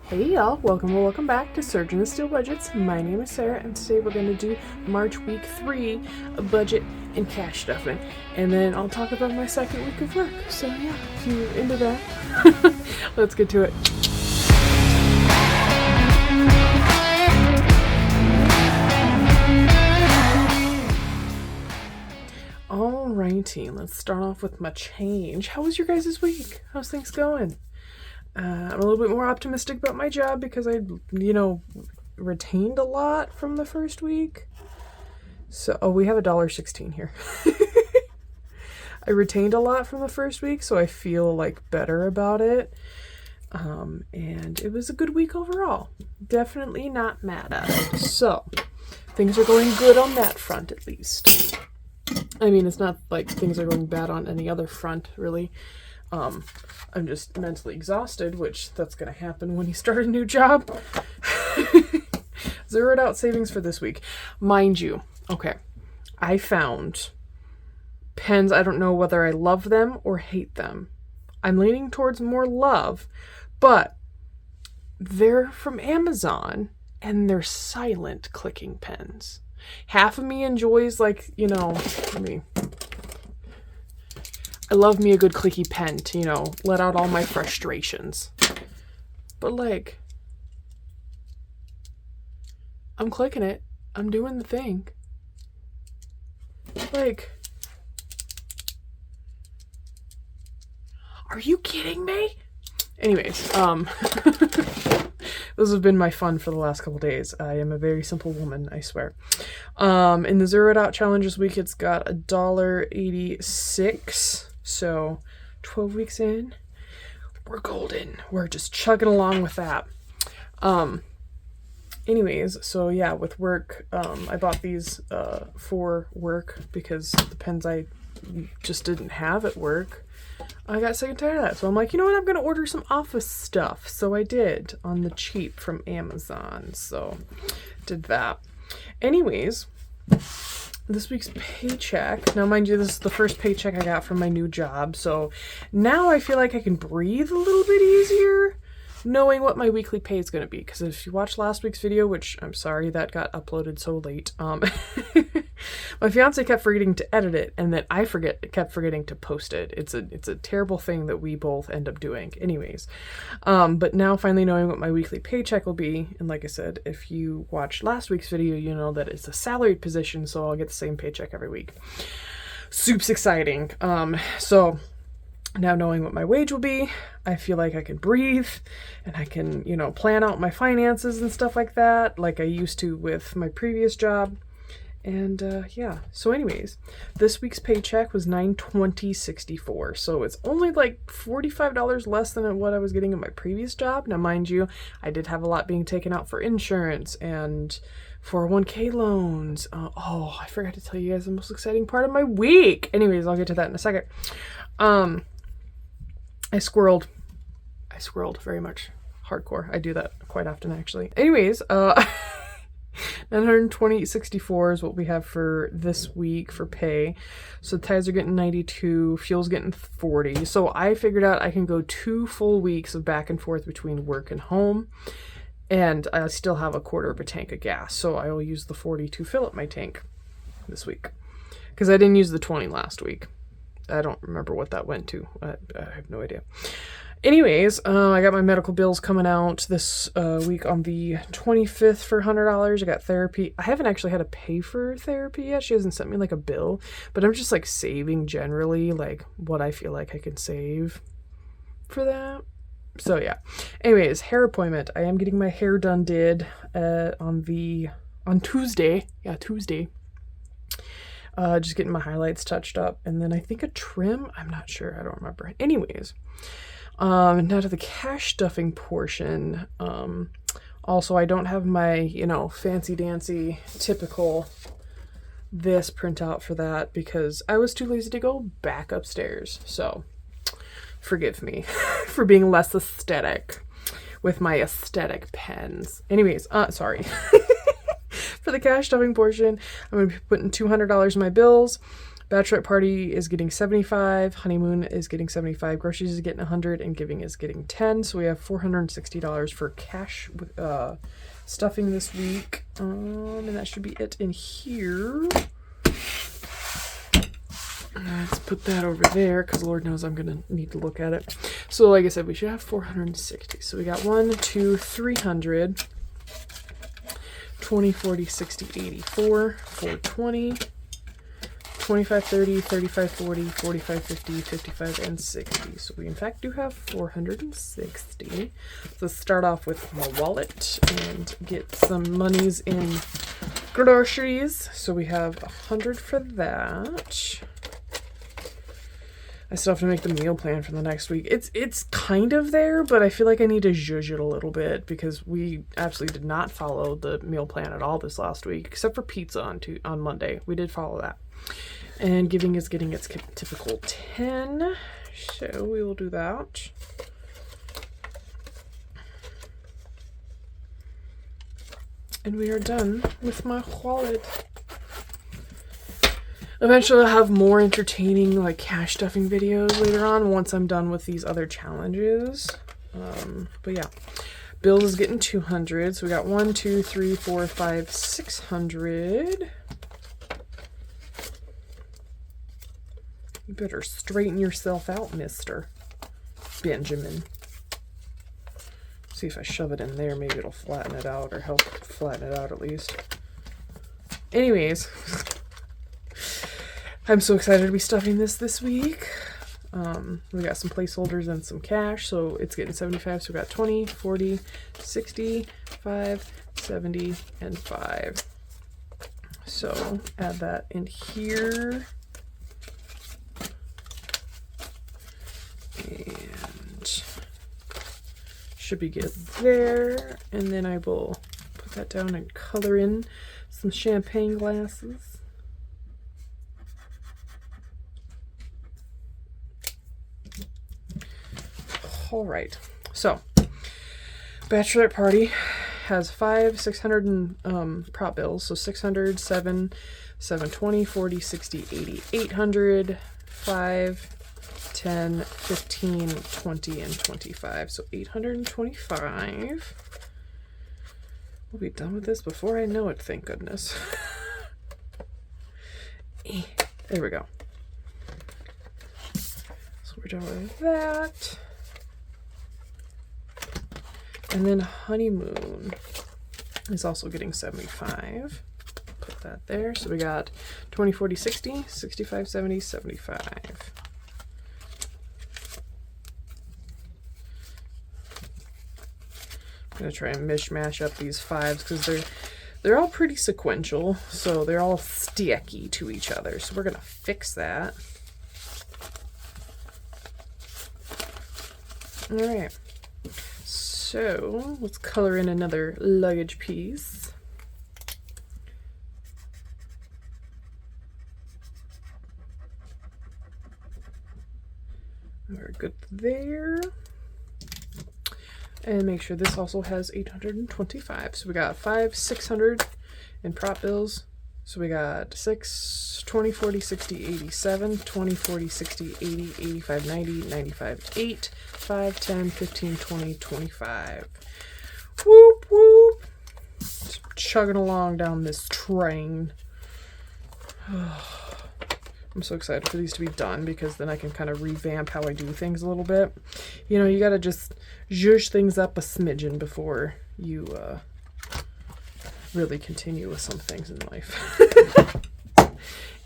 Hey y'all, welcome or welcome back to Surgeon the Steel Budgets. My name is Sarah, and today we're going to do March week 3 budget and cash stuffing. And then I'll talk about my second week of work. So yeah, if you're into that, let's get to it. Alrighty, let's start off with my change. How was your guys' week? How's things going? I'm a little bit more optimistic about my job because I, retained a lot from the first week. So, we have $1.16 here. I retained a lot from the first week, so I feel like better about it. And it was a good week overall. Definitely not mad at it. So, things are going good on that front at least. I mean, it's not like things are going bad on any other front, really. I'm just mentally exhausted, which that's going to happen when you start a new job. Zeroed out savings for this week. Mind you, okay, I found pens. I don't know whether I love them or hate them. I'm leaning towards more love, but they're from Amazon and they're silent clicking pens. Half of me enjoys, I love me a good clicky pen to, let out all my frustrations. But, I'm clicking it. I'm doing the thing. Are you kidding me? Anyways, those have been my fun for the last couple days. I am a very simple woman, I swear. In the Zeroed Out Challenge this week, it's got $1.86. So 12 weeks in, we're golden. We're just chugging along with that. Anyways, so yeah, with work, I bought these for work because the pens I just didn't have at work. I got sick and tired of that. So I'm like, you know what? I'm going to order some office stuff. So I did on the cheap from Amazon. So did that. Anyways, this week's paycheck. Now, mind you, this is the first paycheck I got from my new job. So now I feel like I can breathe a little bit easier knowing what my weekly pay is going to be. Because if you watched last week's video, which I'm sorry that got uploaded so late, my fiance kept forgetting to edit it, and then I kept forgetting to post it. It's a terrible thing that we both end up doing. Anyways, but now finally knowing what my weekly paycheck will be, and like I said, if you watched last week's video, you know that it's a salaried position, so I'll get the same paycheck every week. Soup's exciting. So now knowing what my wage will be, I feel like I can breathe and I can, plan out my finances and stuff like that, like I used to with my previous job. And yeah, so anyways, this week's paycheck was $920.64. So it's only like $45 less than what I was getting at my previous job. Now, mind you, I did have a lot being taken out for insurance and 401k loans. I forgot to tell you guys the most exciting part of my week. Anyways, I'll get to that in a second. I squirreled very much. Hardcore. I do that quite often, actually. Anyways, 920.64 is what we have for this week for pay. So ties are getting 92, fuel's getting 40. So I figured out I can go 2 full weeks of back and forth between work and home, and I still have a quarter of a tank of gas. So I will use the 40 to fill up my tank this week, because I didn't use the 20 last week. I don't remember what that went to. I have no idea. Anyways, I got my medical bills coming out this week on the 25th for $100. I got therapy. I haven't actually had to pay for therapy yet. She hasn't sent me a bill, but I'm just saving generally, what I feel like I can save for that. So yeah. Anyways, hair appointment. I am getting my hair done on Tuesday. Yeah, Tuesday. Just getting my highlights touched up, and then I think a trim. I'm not sure. I don't remember. Anyways. Now to the cash stuffing portion. Also, I don't have my, fancy dancy typical this printout for that because I was too lazy to go back upstairs. So forgive me for being less aesthetic with my aesthetic pens. Anyways, sorry. For the cash stuffing portion, I'm going to be putting $200 in my bills. Bachelorette party is getting 75. Honeymoon is getting 75. Groceries is getting 100. And giving is getting 10. So we have $460 for cash with stuffing this week. And that should be it in here. Let's put that over there because Lord knows I'm going to need to look at it. So like I said, we should have 460. So we got 1, 2, 300, 20, 40, 60, 84, 420, 25, 30, 35, 40, 45, 50, 55, and 60. So we in fact do have 460. So let's start off with my wallet and get some monies in groceries. So we have 100 for that. I still have to make the meal plan for the next week. It's kind of there, but I feel like I need to zhuzh it a little bit because we absolutely did not follow the meal plan at all this last week, except for pizza on Monday. We did follow that. And giving is getting its typical 10, so we will do that. And we are done with my wallet. Eventually I'll have more entertaining like cash stuffing videos later on once I'm done with these other challenges. But yeah, bills is getting 200. So we got 1, 2, 3, 4, 5, 600. You better straighten yourself out, Mr. Benjamin. See if I shove it in there, maybe it'll flatten it out or help flatten it out at least. Anyways. I'm so excited to be stuffing this week. We got some placeholders and some cash, so it's getting 75. So we got 20, 40, 60, 5, 70, and 5. So add that in here. And should be good there. And then I will put that down and color in some champagne glasses. All right, so bachelorette party has 5, 600 and prop bills. So 600, 7, 720, 40, 60, 80, 800, 5, 10, 15, 20, and 25. So 825. We'll be done with this before I know it, thank goodness. There we go. So we're done with that. And then honeymoon is also getting 75. Put that there. So we got 20, 40, 60, 65, 70, 75. I'm going to try and mishmash up these fives because they're all pretty sequential. So they're all sticky to each other. So we're going to fix that. All right. So let's color in another luggage piece. We're good there. And make sure this also has 825. So we got 5, 600 in prop bills. So we got 6, 20, 40, 60, 87, 20, 40, 60, 80, 85, 90, 95, 8, 5, 10, 15, 20, 25. Whoop, whoop. Just chugging along down this train. I'm so excited for these to be done because then I can kind of revamp how I do things a little bit. You know, you got to just zhuzh things up a smidgen before you really continue with some things in life.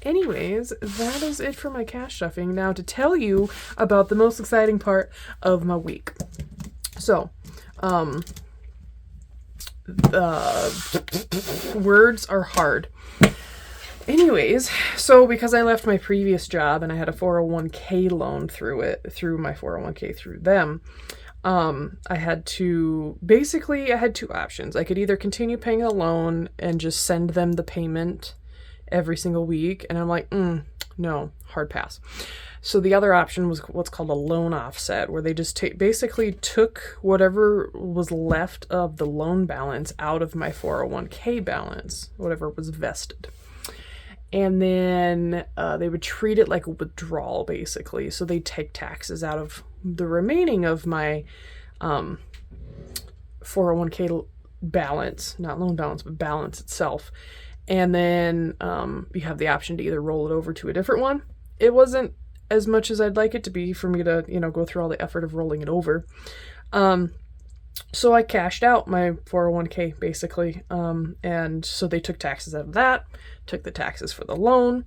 Anyways, that is it for my cash stuffing. Now to tell you about the most exciting part of my week. So, words are hard. Anyways, so because I left my previous job and I had a 401k loan through my 401k through them, I had two options. I could either continue paying the loan and just send them the payment every single week. And I'm like, no, hard pass. So the other option was what's called a loan offset, where they just basically took whatever was left of the loan balance out of my 401k balance, whatever was vested. And then they would treat it like a withdrawal, basically. So they'd take taxes out of the remaining of my 401k balance, not loan balance, but balance itself. And then you have the option to either roll it over to a different one. It wasn't as much as I'd like it to be for me to, go through all the effort of rolling it over. So I cashed out my 401k basically. And so they took taxes out of that, took the taxes for the loan,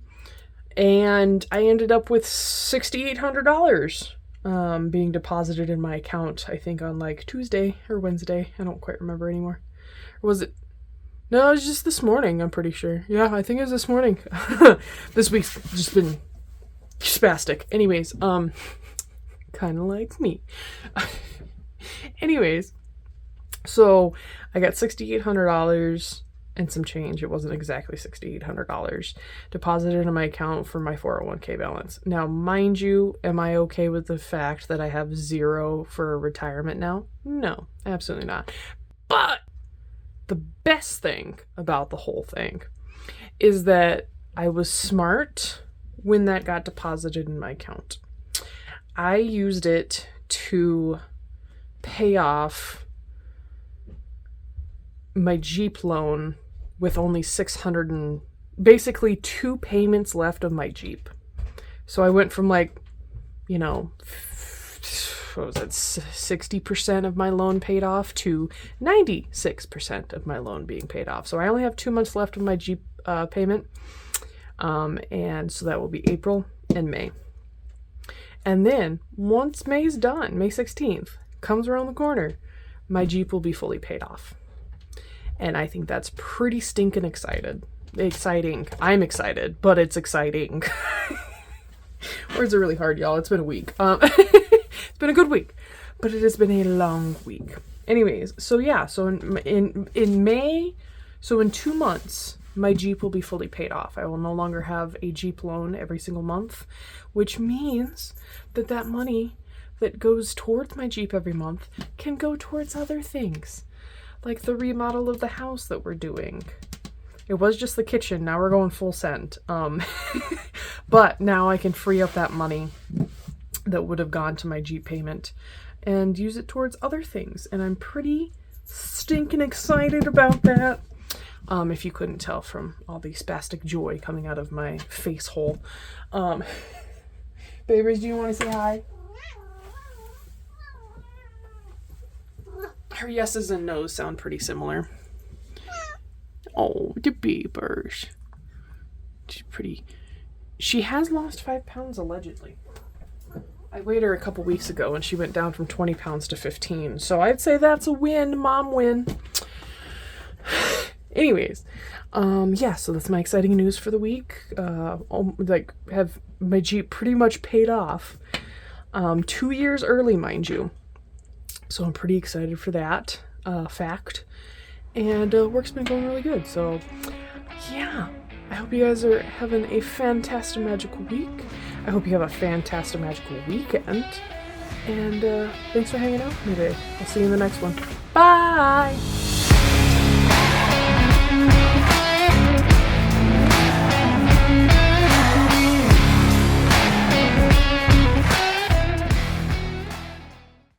and I ended up with $6,800 being deposited in my account, I think on like Tuesday or Wednesday. I don't quite remember anymore. Or was it? No, it was just this morning, I'm pretty sure. Yeah, I think it was this morning. This week's just been spastic. Anyways, kind of like me. Anyways, so I got $6,800 and some change. It wasn't exactly $6,800 deposited into my account for my 401k balance. Now, mind you, am I okay with the fact that I have zero for retirement now? No, absolutely not. But the best thing about the whole thing is that I was smart when that got deposited in my account. I used it to pay off my Jeep loan with only basically 2 payments left of my Jeep. So I went from what was it, 60% of my loan paid off to 96% of my loan being paid off. So I only have 2 months left of my Jeep payment. And so that will be April and May. And then once May's done, May 16th comes around the corner, my Jeep will be fully paid off. And I think that's pretty stinking exciting. I'm excited, but it's exciting. Words are really hard, y'all. It's been a week. It's been a good week, but it has been a long week. Anyways, so yeah, so in May, so in 2 months, my Jeep will be fully paid off. I will no longer have a Jeep loan every single month, which means that money that goes towards my Jeep every month can go towards other things, like the remodel of the house that we're doing. It was just the kitchen. Now we're going full send. But now I can free up that money that would have gone to my Jeep payment and use it towards other things. And I'm pretty stinking excited about that. If you couldn't tell from all the spastic joy coming out of my face hole. Babies, do you want to say hi? Her yeses and nos sound pretty similar. Oh, the beavers. She's pretty. She has lost 5 pounds allegedly. I weighed her a couple weeks ago and she went down from 20 pounds to 15. So I'd say that's a win, mom win. Anyways, yeah, so that's my exciting news for the week. Have my Jeep pretty much paid off. 2 years early, mind you. So I'm pretty excited for that fact. And work's been going really good. So, yeah. I hope you guys are having a fantastimagical week. I hope you have a fantastimagical weekend. And thanks for hanging out with me today. I'll see you in the next one. Bye!